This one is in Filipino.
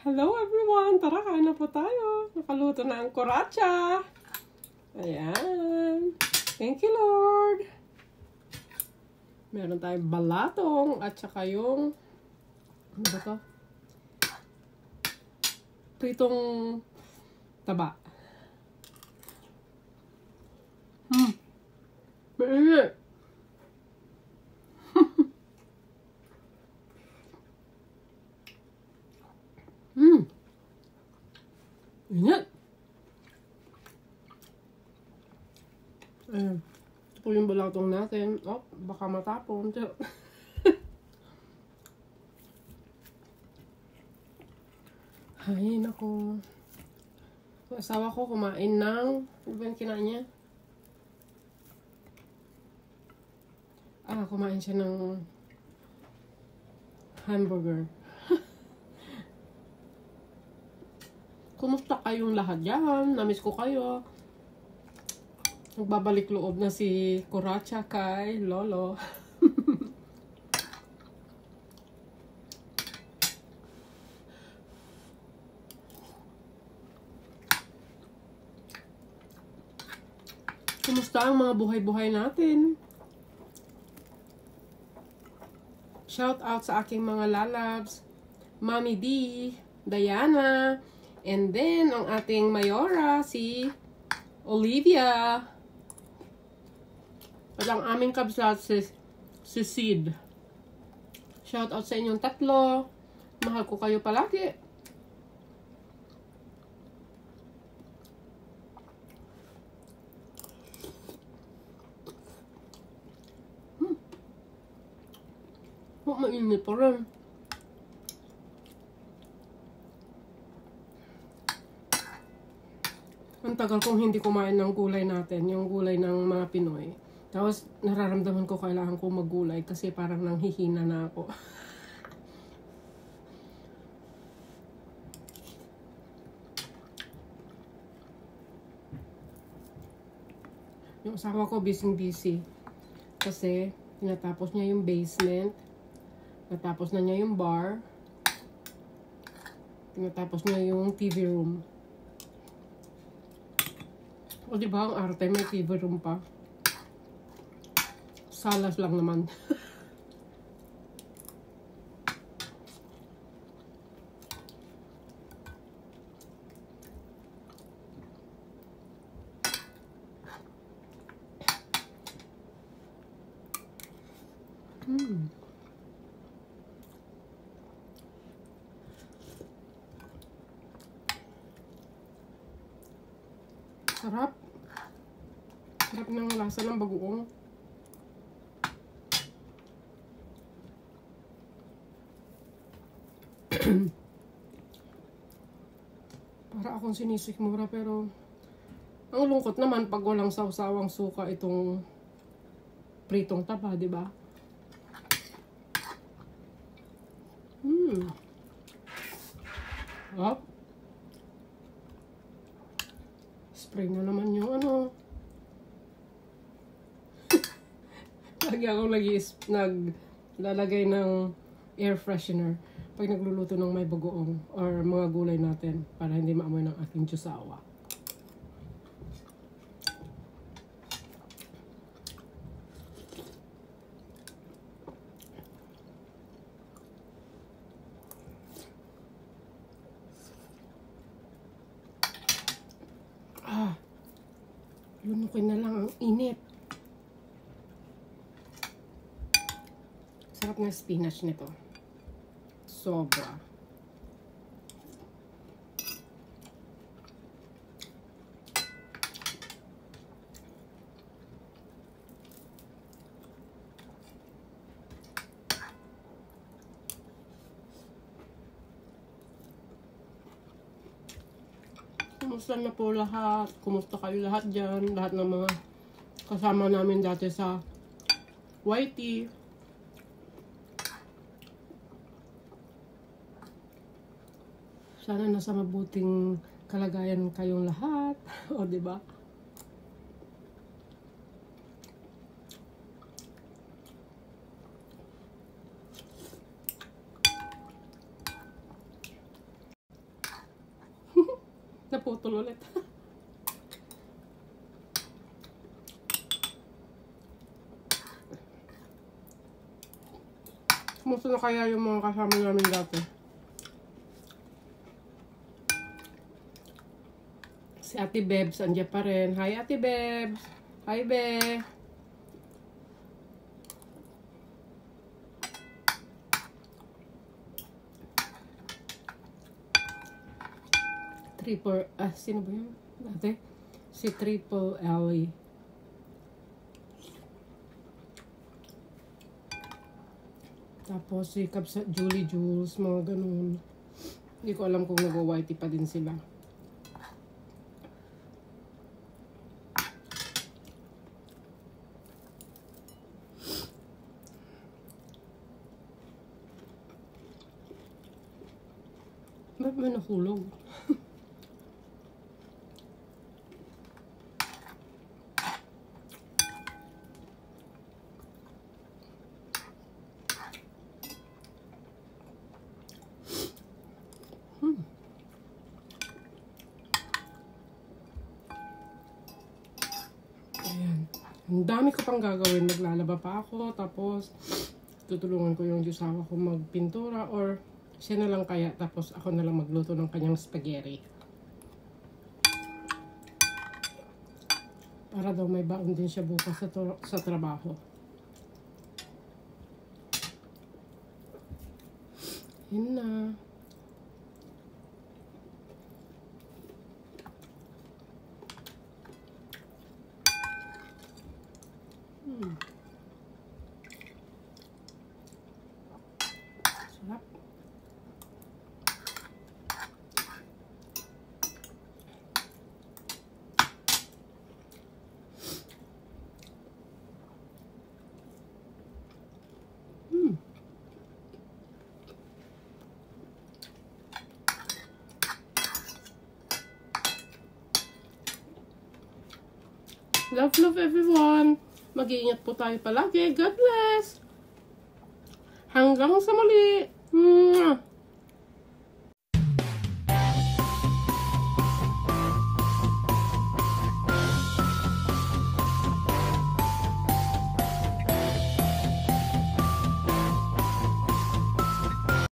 Hello everyone! Tara, kain na po tayo. Nakaluto na ang kuratsa. Ayan. Thank you, Lord. Meron tayong balatong at saka yung ano ba to? Pritong taba. Mainit. Init. Ayan. Ito po yung balatong natin. Oh, baka matapon. Ay, naku. Yung asawa ko kumain ng, ano ba yung kinain niya? Kumain siya ng hamburger. Kumusta kayong lahat dyan? Namiss ko kayo. Nagbabalik loob na si Kuratsa kay Lolo. Kumusta ang mga buhay-buhay natin? Shout out sa aking mga lalabs, Mami D, Diana, and then ang ating Mayora, si Olivia. At ang aming kabsat, si Sid. Shout out sa inyong tatlo. Mahal ko kayo palagi. Mainit pa rin. Ang tagal kong hindi kumain ng gulay natin, yung gulay ng mga Pinoy. Tapos nararamdaman ko kailangan ko maggulay kasi parang nanghihina na ako. Yung asawa ko busy kasi tinatapos niya yung basement. Natapos na niya yung bar. Tinatapos niya yung TV room. O diba ang arte, may TV room pa. Salas lang naman. Sarap. Sarap ng lasa ng bagoong. Para akong sinisikmura pero ang lungkot naman pag walang sawsawang suka itong pritong taba, di ba? Up. Spray na naman yung ano. Lagi akong naglalagay ng air freshener pag nagluluto ng may bagoong or mga gulay natin para hindi maamoy ng aking tsusawa. Lunukin na lang ang init. Sarap ng spinach nito. Sobra. Kumusta na po lahat? Kumusta kayo lahat dyan? Lahat ng mga kasama namin dati sa YT. Sana nasa mabuting kalagayan kayong lahat. O, diba? Naputol ulit. Kumusta na kaya yung mga kasama namin dati? Si Ate Bebs, andyan pa rin. Hi, Ate Bebs. Hi, Be. Sino ba yun? Dati? Si Triple Ellie. Tapos si Julie Jules, mga ganun. Hindi ko alam kung nag-whitey pa din sila. Ba't may nahulog? Ayan. Ang dami ko pang gagawin. Maglalaba pa ako. Tapos, tutulungan ko yung asawa ko magpintura. Or, siya na lang kaya. Tapos, ako na lang magluto ng kanyang spaghetti. Para daw may baon din siya bukas sa trabaho. Yun na. Sarap. Love everyone. Mag-iingat po tayo palagi. God bless. Hanggang sa muli. Mwah!